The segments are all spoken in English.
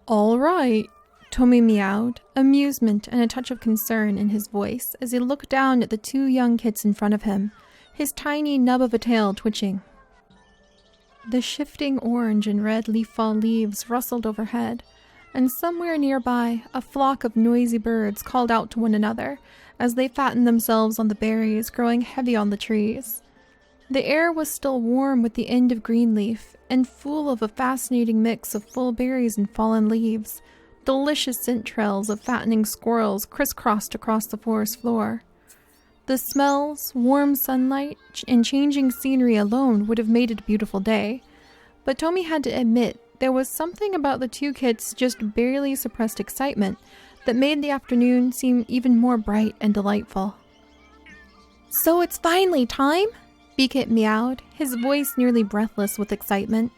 All right, Tommy meowed, amusement and a touch of concern in his voice as he looked down at the two young kits in front of him, his tiny nub of a tail twitching. The shifting orange and red leaf-fall leaves rustled overhead, and somewhere nearby a flock of noisy birds called out to one another as they fattened themselves on the berries growing heavy on the trees. The air was still warm with the end of green leaf and full of a fascinating mix of full berries and fallen leaves. Delicious scent trails of fattening squirrels crisscrossed across the forest floor. The smells, warm sunlight, and changing scenery alone would have made it a beautiful day. But Tommy had to admit there was something about the two kits' just barely suppressed excitement that made the afternoon seem even more bright and delightful. "So it's finally time?" Beakit meowed, his voice nearly breathless with excitement.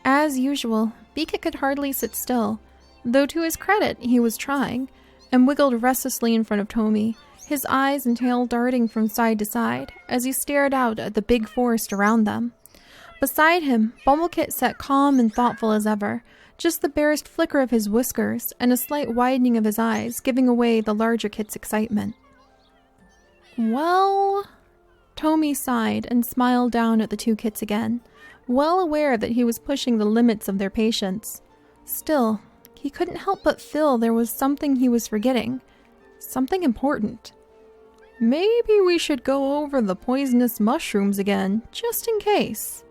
As usual, Beakit could hardly sit still, though to his credit he was trying, and wiggled restlessly in front of Tommy, his eyes and tail darting from side to side as he stared out at the big forest around them. Beside him, Bumblecit sat calm and thoughtful as ever, just the barest flicker of his whiskers and a slight widening of his eyes giving away the larger kit's excitement. "Well..." Tommy sighed and smiled down at the two kits again, well aware that he was pushing the limits of their patience. Still, he couldn't help but feel there was something he was forgetting. Something important. "Maybe we should go over the poisonous mushrooms again, just in case."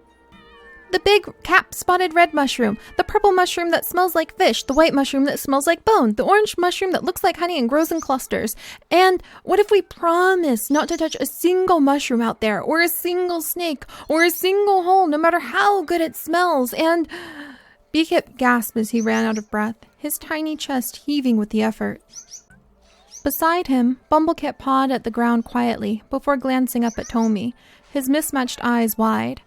"The big cap-spotted red mushroom, the purple mushroom that smells like fish, the white mushroom that smells like bone, the orange mushroom that looks like honey and grows in clusters. And what if we promise not to touch a single mushroom out there, or a single snake, or a single hole, no matter how good it smells, and..." Beakit gasped as he ran out of breath, his tiny chest heaving with the effort. Beside him, Bumblecit pawed at the ground quietly before glancing up at Tommy, his mismatched eyes wide.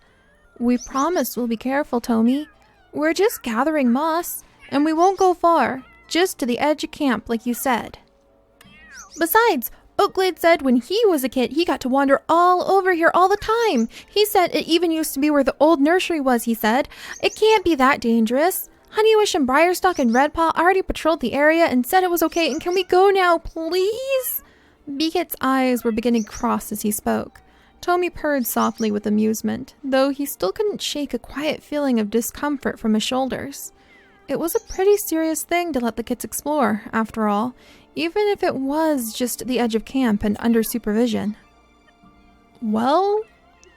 "We promise we'll be careful, Tommy. We're just gathering moss, and we won't go far, just to the edge of camp like you said." "Besides, Oakglade said when he was a kid he got to wander all over here all the time. He said it even used to be where the old nursery was, he said. It can't be that dangerous. Honeywish and Briarstock and Redpaw already patrolled the area and said it was okay, and can we go now, please?" Beakit's eyes were beginning to cross as he spoke. Tommy purred softly with amusement, though he still couldn't shake a quiet feeling of discomfort from his shoulders. It was a pretty serious thing to let the kits explore, after all, even if it was just the edge of camp and under supervision. "Well..."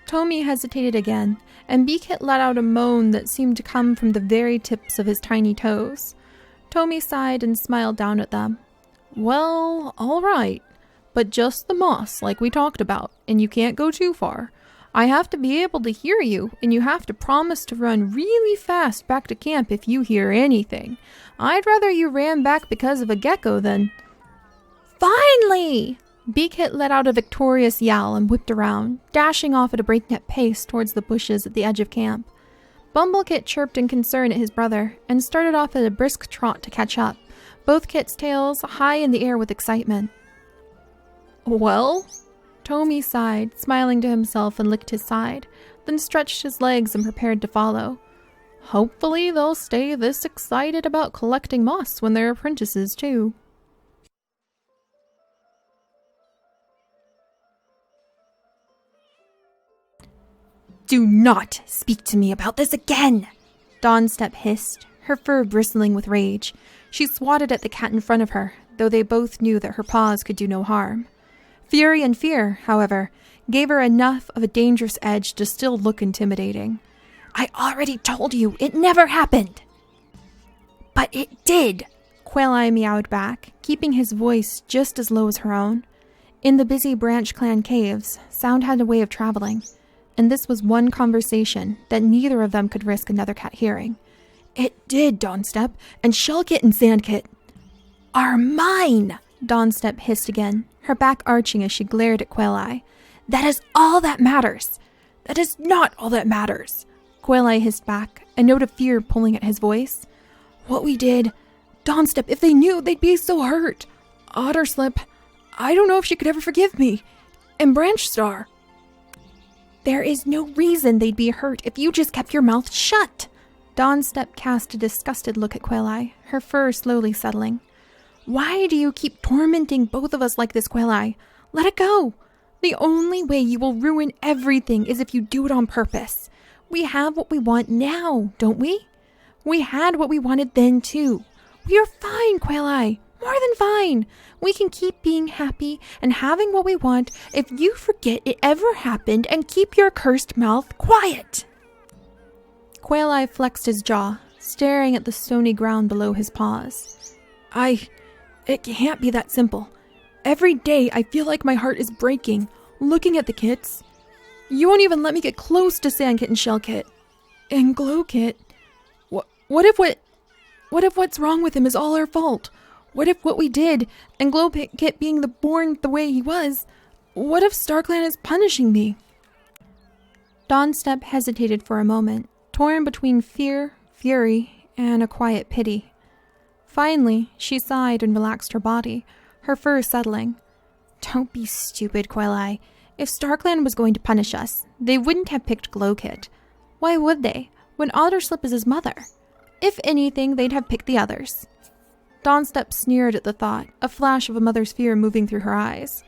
Tommy hesitated again, and Beakit let out a moan that seemed to come from the very tips of his tiny toes. Tommy sighed and smiled down at them. "Well, all right. But just the moss, like we talked about, and you can't go too far. I have to be able to hear you, and you have to promise to run really fast back to camp if you hear anything. I'd rather you ran back because of a gecko than..." "Finally!" Beakit let out a victorious yowl and whipped around, dashing off at a breakneck pace towards the bushes at the edge of camp. Bumblecit chirped in concern at his brother, and started off at a brisk trot to catch up, both kits' tails high in the air with excitement. "Well?" Tommy sighed, smiling to himself, and licked his side, then stretched his legs and prepared to follow. Hopefully they'll stay this excited about collecting moss when they're apprentices, too. "Do not speak to me about this again!" Dawnstep hissed, her fur bristling with rage. She swatted at the cat in front of her, though they both knew that her paws could do no harm. Fury and fear, however, gave her enough of a dangerous edge to still look intimidating. "I already told you, it never happened!" "But it did!" Quail-Eye meowed back, keeping his voice just as low as her own. In the busy Branch Clan caves, sound had a way of traveling, and this was one conversation that neither of them could risk another cat hearing. "It did, Dawnstep, and Shellkit and Sandkit are mine!" Dawnstep hissed again, her back arching as she glared at Quail-Eye. "That is all that matters!" "That is not all that matters!" Quail-Eye hissed back, a note of fear pulling at his voice. "What we did... Dawnstep, if they knew, they'd be so hurt. Otterslip, I don't know if she could ever forgive me. And Branchstar..." "There is no reason they'd be hurt if you just kept your mouth shut." Dawnstep cast a disgusted look at Quail-Eye, her fur slowly settling. Why do you keep tormenting both of us like this, Quail-Eye? Let it go! The only way you will ruin everything is if you do it on purpose. We have what we want now, don't we? We had what we wanted then, too. We are fine, Quail-Eye. More than fine. We can keep being happy and having what we want if you forget it ever happened and keep your cursed mouth quiet. Quail-Eye flexed his jaw, staring at the stony ground below his paws. It can't be that simple. Every day I feel like my heart is breaking, looking at the kits. You won't even let me get close to Sandkit and Shellkit. And Glowkit. What if what's wrong with him is all our fault? What if what we did, and Glowkit being born the way he was, what if StarClan is punishing me? Dawnstep hesitated for a moment, torn between fear, fury, and a quiet pity. Finally, she sighed and relaxed her body, her fur settling. Don't be stupid, Quail-Eye. If StarClan was going to punish us, they wouldn't have picked Glowkit. Why would they, when Otterslip is his mother? If anything, they'd have picked the others. Dawnstep sneered at the thought, a flash of a mother's fear moving through her eyes.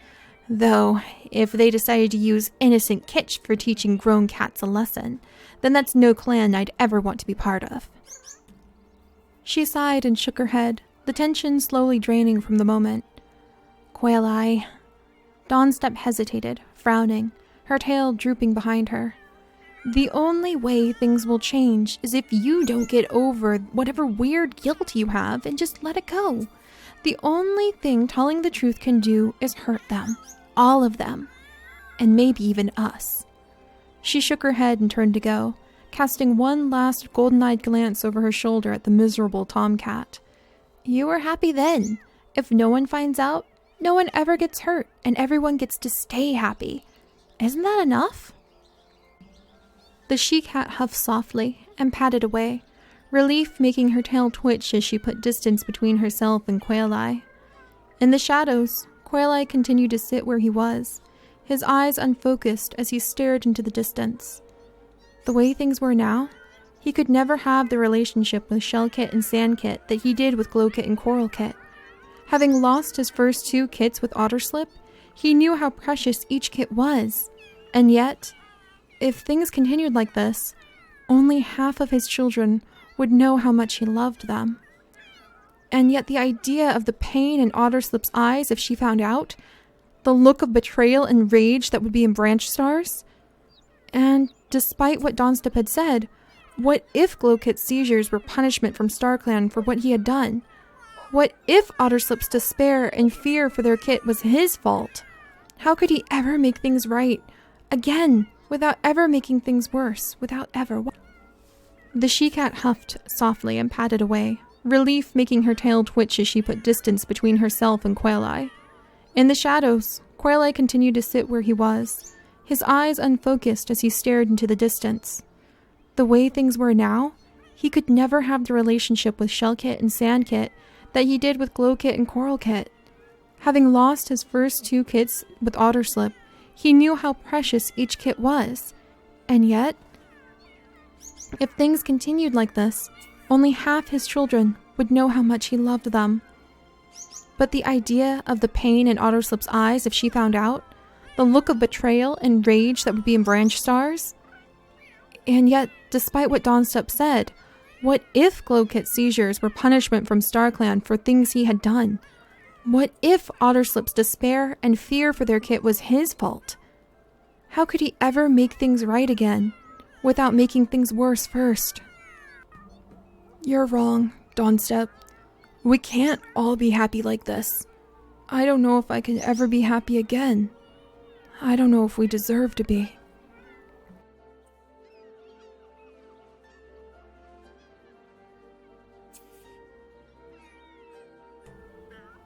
Though, if they decided to use innocent Kitsch for teaching grown cats a lesson, then that's no clan I'd ever want to be part of. She sighed and shook her head, the tension slowly draining from the moment. Quail-Eye. Dawnstep hesitated, frowning, her tail drooping behind her. The only way things will change is if you don't get over whatever weird guilt you have and just let it go. The only thing telling the truth can do is hurt them. All of them. And maybe even us. She shook her head and turned to go, casting one last golden-eyed glance over her shoulder at the miserable tomcat. You were happy then. If no one finds out, no one ever gets hurt, and everyone gets to stay happy. Isn't that enough? The she-cat huffed softly and patted away, relief making her tail twitch as she put distance between herself and Quail-Eye. In the shadows, Quail-Eye continued to sit where he was, his eyes unfocused as he stared into the distance. The way things were now, he could never have the relationship with Shellkit and Sandkit that he did with Glowkit and Coralkit. Having lost his first two kits with Otterslip, he knew how precious each kit was, and yet, if things continued like this, only half of his children would know how much he loved them. And yet the idea of the pain in Otterslip's eyes if she found out, the look of betrayal and rage that would be in Branch Stars, and despite what Dawnstep had said, what if Glowkit's seizures were punishment from StarClan for what he had done? What if Otterslip's despair and fear for their kit was his fault? How could he ever make things right? Again, without ever making things worse, without ever... The she-cat huffed softly and patted away, relief making her tail twitch as she put distance between herself and Quail-Eye. In the shadows, Quail-Eye continued to sit where he was, his eyes unfocused as he stared into the distance. The way things were now, he could never have the relationship with Shellkit and Sandkit that he did with Glowkit and Coralkit. Having lost his first two kits with Otterslip, he knew how precious each kit was. And yet, if things continued like this, only half his children would know how much he loved them. But the idea of the pain in Otterslip's eyes if she found out, the look of betrayal and rage that would be in Branch Stars, and yet, despite what Dawnstep said, what if Glowkit's seizures were punishment from StarClan for things he had done? What if Otterslip's despair and fear for their kit was his fault? How could he ever make things right again, without making things worse first? You're wrong, Dawnstep. We can't all be happy like this. I don't know if I can ever be happy again. I don't know if we deserve to be.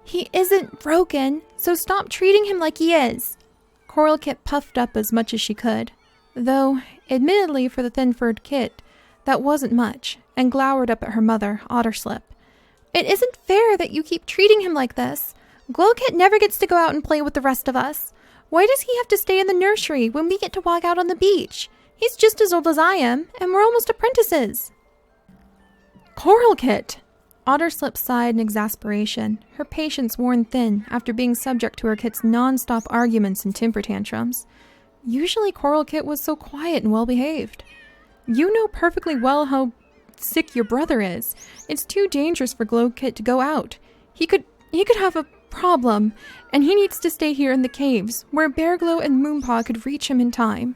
He isn't broken, so stop treating him like he is. Coralkit puffed up as much as she could, though, admittedly for the thin-furred kit, that wasn't much, and glowered up at her mother, Otterslip. It isn't fair that you keep treating him like this. Glowkit never gets to go out and play with the rest of us. Why does he have to stay in the nursery when we get to walk out on the beach? He's just as old as I am, and we're almost apprentices. Coral Kit! Otterslip sighed in exasperation, her patience worn thin after being subject to her kit's non-stop arguments and temper tantrums. Usually Coral Kit was so quiet and well-behaved. You know perfectly well how sick your brother is. It's too dangerous for Glow Kit to go out. He could have a problem, and he needs to stay here in the caves, where Bearglow and Moonpaw could reach him in time.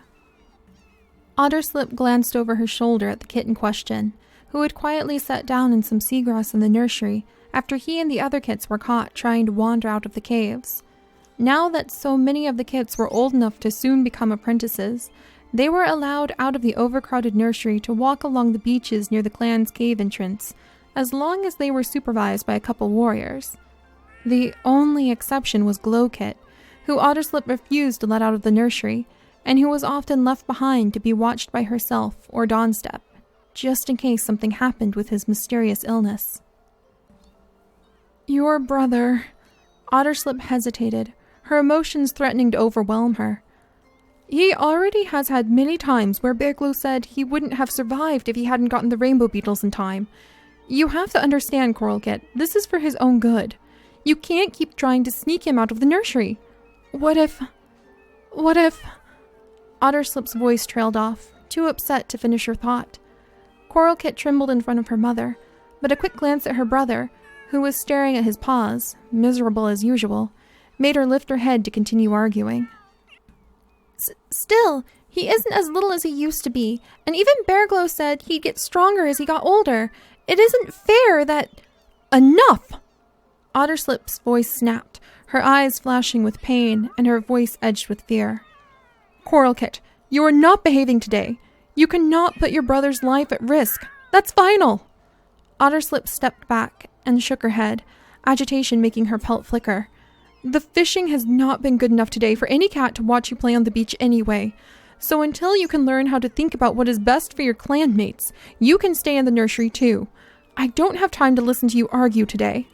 Otterslip glanced over her shoulder at the kit in question, who had quietly sat down in some seagrass in the nursery after he and the other kits were caught trying to wander out of the caves. Now that so many of the kits were old enough to soon become apprentices, they were allowed out of the overcrowded nursery to walk along the beaches near the clan's cave entrance, as long as they were supervised by a couple warriors. The only exception was Glow Kit, who Otterslip refused to let out of the nursery, and who was often left behind to be watched by herself or Dawnstep, just in case something happened with his mysterious illness. Your brother... Otterslip hesitated, her emotions threatening to overwhelm her. He already has had many times where Bearglow said he wouldn't have survived if he hadn't gotten the rainbow beetles in time. You have to understand, Coral Kit, this is for his own good. You can't keep trying to sneak him out of the nursery. What if... Otterslip's voice trailed off, too upset to finish her thought. Coral Kit trembled in front of her mother, but a quick glance at her brother, who was staring at his paws, miserable as usual, made her lift her head to continue arguing. Still, he isn't as little as he used to be, and even Bearglow said he'd get stronger as he got older. It isn't fair that... Enough! Otterslip's voice snapped, her eyes flashing with pain and her voice edged with fear. Coral Kit, you are not behaving today. You cannot put your brother's life at risk. That's final. Otterslip stepped back and shook her head, agitation making her pelt flicker. The fishing has not been good enough today for any cat to watch you play on the beach anyway. So until you can learn how to think about what is best for your clanmates, you can stay in the nursery too. I don't have time to listen to you argue today.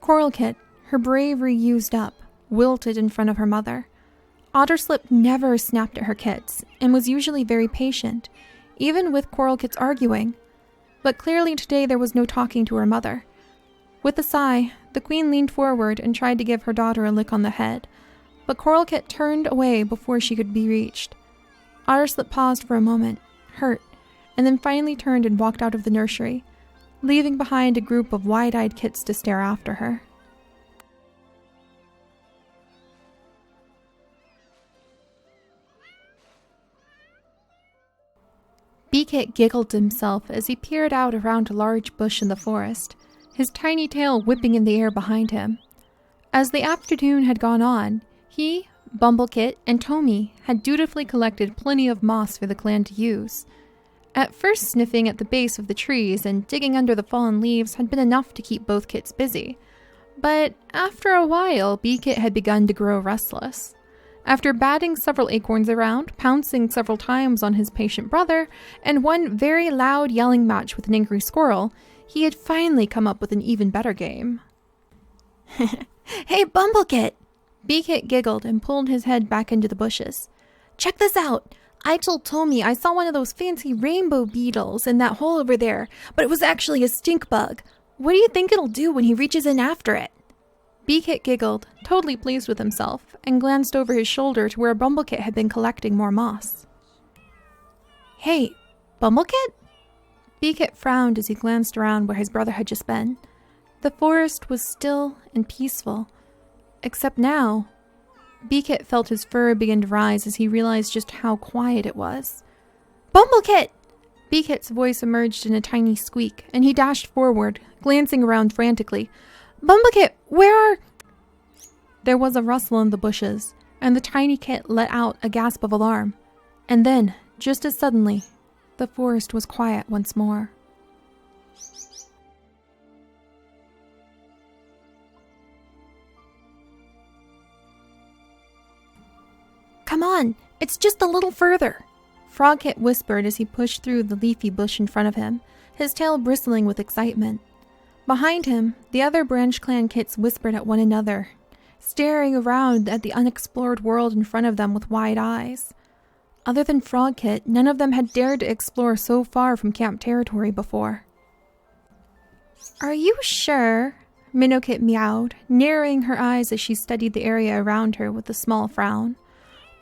Coral Kit, her bravery used up, wilted in front of her mother. Otterslip never snapped at her kits, and was usually very patient, even with Coral Kit's arguing. But clearly today there was no talking to her mother. With a sigh, the queen leaned forward and tried to give her daughter a lick on the head, but Coral Kit turned away before she could be reached. Otterslip paused for a moment, hurt, and then finally turned and walked out of the nursery, leaving behind a group of wide-eyed kits to stare after her. Beakit giggled to himself as he peered out around a large bush in the forest, his tiny tail whipping in the air behind him. As the afternoon had gone on, he, Bumblecit, and Tommy had dutifully collected plenty of moss for the clan to use. At first, sniffing at the base of the trees and digging under the fallen leaves had been enough to keep both kits busy. But after a while, Beakit had begun to grow restless. After batting several acorns around, pouncing several times on his patient brother, and one very loud yelling match with an angry squirrel, he had finally come up with an even better game. Hey, Bumblecit! Beakit giggled and pulled his head back into the bushes. Check this out! I told Tommy I saw one of those fancy rainbow beetles in that hole over there, but it was actually a stink bug. What do you think it'll do when he reaches in after it? Beakit giggled, totally pleased with himself, and glanced over his shoulder to where Bumblecit had been collecting more moss. Hey, Bumblecit? Beakit frowned as he glanced around where his brother had just been. The forest was still and peaceful, except now. Beakit felt his fur begin to rise as he realized just how quiet it was. Bumblecit! Beakit's voice emerged in a tiny squeak, and he dashed forward, glancing around frantically. Bumblecit, where are... There was a rustle in the bushes, and the tiny kit let out a gasp of alarm. And then, just as suddenly, the forest was quiet once more. Come on, it's just a little further, Frogkit whispered as he pushed through the leafy bush in front of him, his tail bristling with excitement. Behind him, the other branch clan kits whispered at one another, staring around at the unexplored world in front of them with wide eyes. Other than Frogkit, none of them had dared to explore so far from camp territory before. Are you sure? Minnowkit meowed, narrowing her eyes as she studied the area around her with a small frown.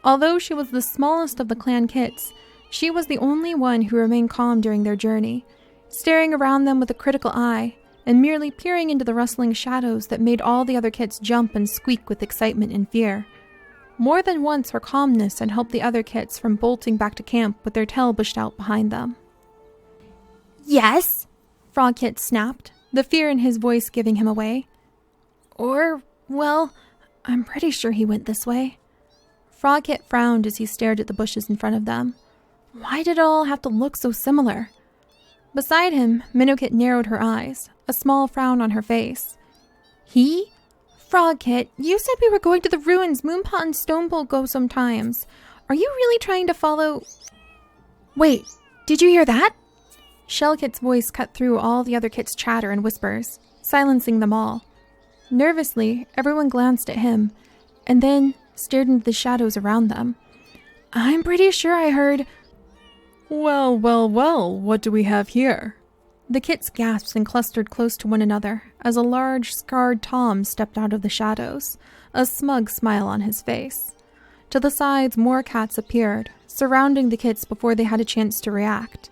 Although she was the smallest of the clan kits, she was the only one who remained calm during their journey, staring around them with a critical eye and merely peering into the rustling shadows that made all the other kits jump and squeak with excitement and fear. More than once, her calmness had helped the other kits from bolting back to camp with their tail bushed out behind them. Yes, Frogkit snapped, the fear in his voice giving him away. Or, well, I'm pretty sure he went this way. Frogkit frowned as he stared at the bushes in front of them. Why did it all have to look so similar? Beside him, Minnowkit narrowed her eyes, a small frown on her face. He? Frogkit, you said we were going to the ruins Moonpot and Stonebolt go sometimes. Are you really trying to follow... Wait, did you hear that? Shellkit's voice cut through all the other kits' chatter and whispers, silencing them all. Nervously, everyone glanced at him, and then stared into the shadows around them. I'm pretty sure I heard... Well, what do we have here? The kits gasped and clustered close to one another as a large, scarred Tom stepped out of the shadows, a smug smile on his face. To the sides, more cats appeared, surrounding the kits before they had a chance to react.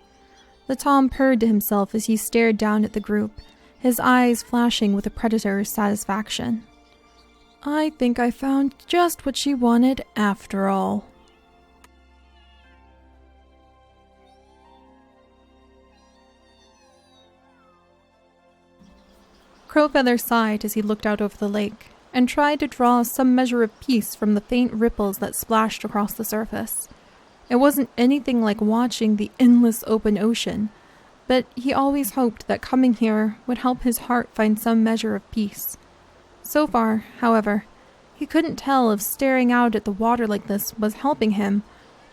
The Tom purred to himself as he stared down at the group, his eyes flashing with a predator's satisfaction. I think I found just what she wanted after all. Crowfeather sighed as he looked out over the lake and tried to draw some measure of peace from the faint ripples that splashed across the surface. It wasn't anything like watching the endless open ocean, but he always hoped that coming here would help his heart find some measure of peace. So far, however, he couldn't tell if staring out at the water like this was helping him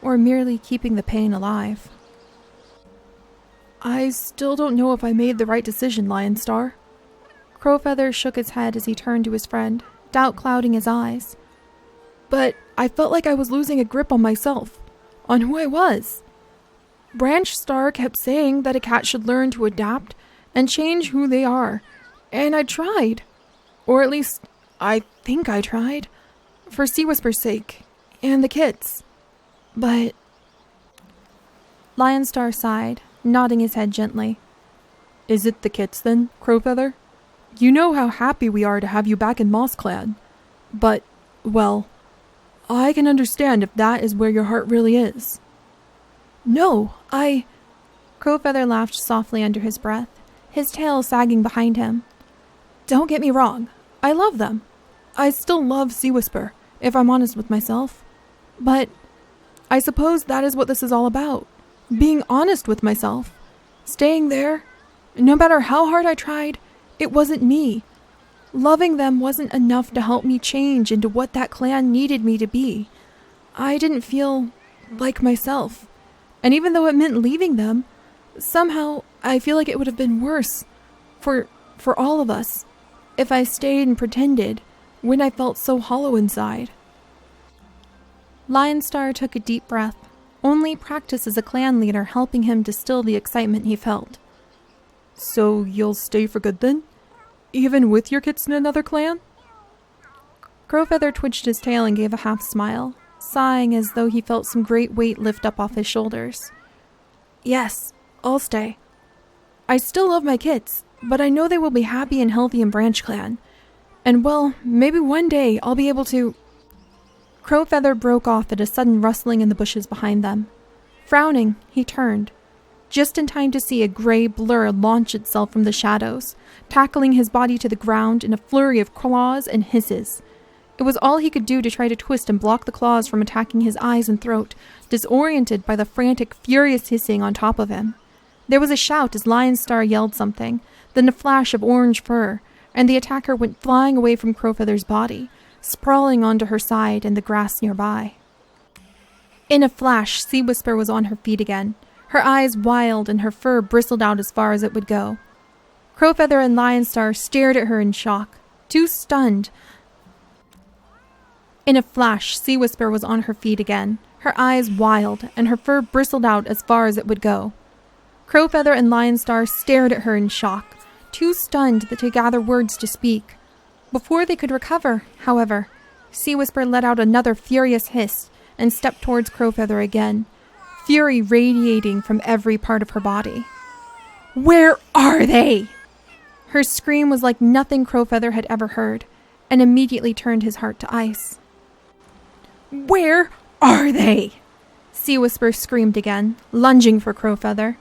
or merely keeping the pain alive. I still don't know if I made the right decision, Lionstar. Crowfeather shook his head as he turned to his friend, doubt clouding his eyes. But I felt like I was losing a grip on myself, on who I was. Branch Star kept saying that a cat should learn to adapt and change who they are, and I tried. Or at least, I think I tried. For Sea Whisper's sake, and the kids. But... Lionstar sighed, nodding his head gently. Is it the kits then, Crowfeather? You know how happy we are to have you back in Mossclan. But, well, I can understand if that is where your heart really is. No, Crowfeather laughed softly under his breath, his tail sagging behind him. Don't get me wrong. I love them. I still love Sea Whisper, if I'm honest with myself. But I suppose that is what this is all about. Being honest with myself. Staying there. No matter how hard I tried, it wasn't me. Loving them wasn't enough to help me change into what that clan needed me to be. I didn't feel like myself. And even though it meant leaving them, somehow I feel like it would have been worse for all of us if I stayed and pretended when I felt so hollow inside. Lionstar took a deep breath, only practice as a clan leader helping him distill the excitement he felt. So you'll stay for good then? Even with your kits in another clan? Crowfeather twitched his tail and gave a half smile, sighing as though he felt some great weight lift up off his shoulders. Yes, I'll stay. I still love my kits, but I know they will be happy and healthy in Branch Clan. And well, maybe one day I'll be able to... Crowfeather broke off at a sudden rustling in the bushes behind them. Frowning, he turned, just in time to see a gray blur launch itself from the shadows, tackling his body to the ground in a flurry of claws and hisses. It was all he could do to try to twist and block the claws from attacking his eyes and throat, disoriented by the frantic, furious hissing on top of him. There was a shout as Lionstar yelled something, then a flash of orange fur, and the attacker went flying away from Crowfeather's body, sprawling onto her side and the grass nearby. In a flash, Sea Whisper was on her feet again, her eyes wild and her fur bristled out as far as it would go. Crowfeather and Lionstar stared at her in shock, too stunned. In a flash, Sea Whisper was on her feet again, her eyes wild, and her fur bristled out as far as it would go. Crowfeather and Lionstar stared at her in shock, too stunned to gather words to speak. Before they could recover, however, Sea Whisper let out another furious hiss and stepped towards Crowfeather again, fury radiating from every part of her body. "Where are they?" Her scream was like nothing Crowfeather had ever heard, and immediately turned his heart to ice. "Where are they?" Sea Whisper screamed again, lunging for Crowfeather.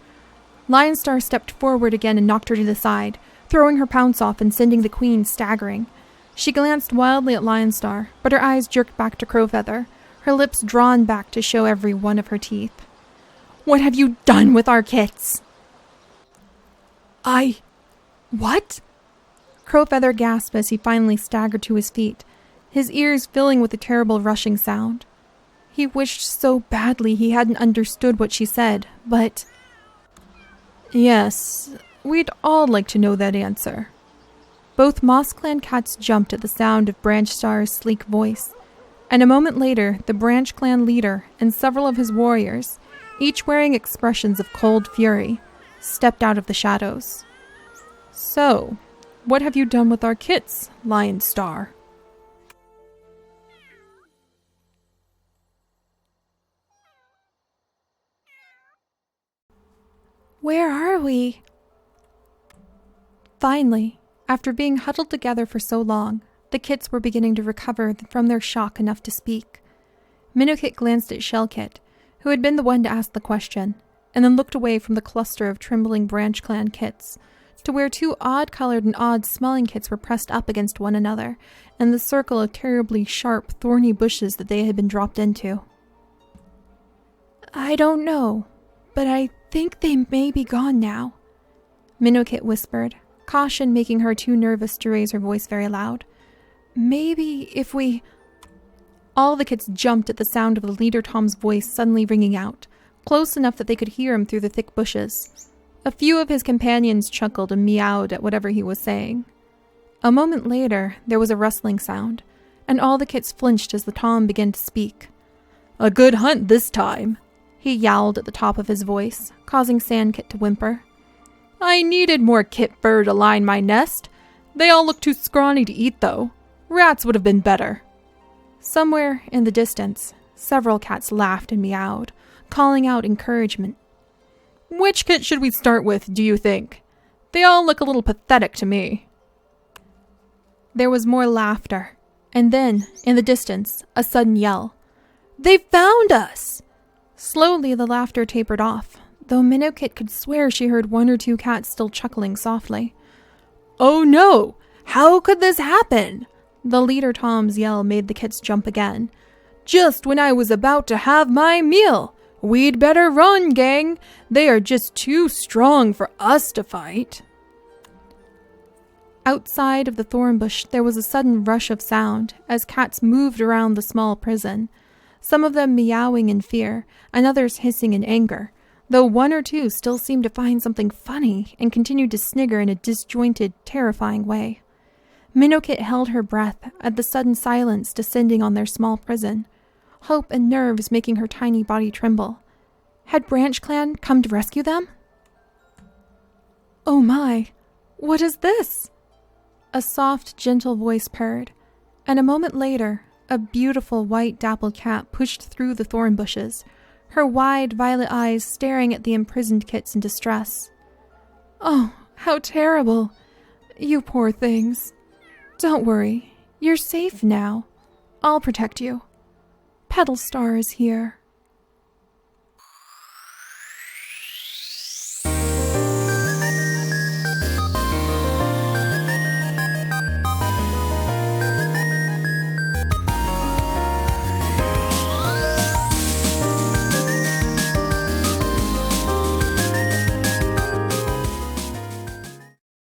Lionstar stepped forward again and knocked her to the side, throwing her pounce off and sending the queen staggering. She glanced wildly at Lionstar, but her eyes jerked back to Crowfeather, her lips drawn back to show every one of her teeth. "What have you done with our kits?" What?" Crowfeather gasped as he finally staggered to his feet, his ears filling with a terrible rushing sound. He wished so badly he hadn't understood what she said, but... "Yes, we'd all like to know that answer." Both Moss Clan cats jumped at the sound of Branch Star's sleek voice, and a moment later the Branch Clan leader and several of his warriors, each wearing expressions of cold fury, stepped out of the shadows. "So, what have you done with our kits, Lionstar?" Where are we? Finally, after being huddled together for so long, the kits were beginning to recover from their shock enough to speak. Minnowkit glanced at Shellkit, who had been the one to ask the question, and then looked away from the cluster of trembling Branch Clan kits to where two odd-colored and odd-smelling kits were pressed up against one another in the circle of terribly sharp, thorny bushes that they had been dropped into. I don't know, but I think they may be gone now, Minnowkit whispered, caution making her too nervous to raise her voice very loud. Maybe if we... All the kits jumped at the sound of the leader Tom's voice suddenly ringing out, close enough that they could hear him through the thick bushes. A few of his companions chuckled and meowed at whatever he was saying. A moment later, there was a rustling sound, and all the kits flinched as the Tom began to speak. "A good hunt this time," he yowled at the top of his voice, causing Sandkit to whimper. "I needed more kit fur to line my nest. They all look too scrawny to eat, though. Rats would have been better." Somewhere in the distance, several cats laughed and meowed, calling out encouragement. "Which kit should we start with, do you think? They all look a little pathetic to me." There was more laughter, and then, in the distance, a sudden yell. "They found us!" Slowly the laughter tapered off, though Minnowkit could swear she heard one or two cats still chuckling softly. "Oh no! How could this happen?" The leader Tom's yell made the kits jump again. "Just when I was about to have my meal! We'd better run, gang! They are just too strong for us to fight." Outside of the thorn bush, there was a sudden rush of sound as cats moved around the small prison, some of them meowing in fear, and others hissing in anger, though one or two still seemed to find something funny and continued to snigger in a disjointed, terrifying way. Minnowkit held her breath at the sudden silence descending on their small prison, hope and nerves making her tiny body tremble. Had Branch Clan come to rescue them? "Oh my, what is this?" A soft, gentle voice purred, and a moment later, a beautiful white dappled cat pushed through the thorn bushes, her wide violet eyes staring at the imprisoned kits in distress. "Oh, how terrible! You poor things. Don't worry, you're safe now. I'll protect you. Petal Star is here."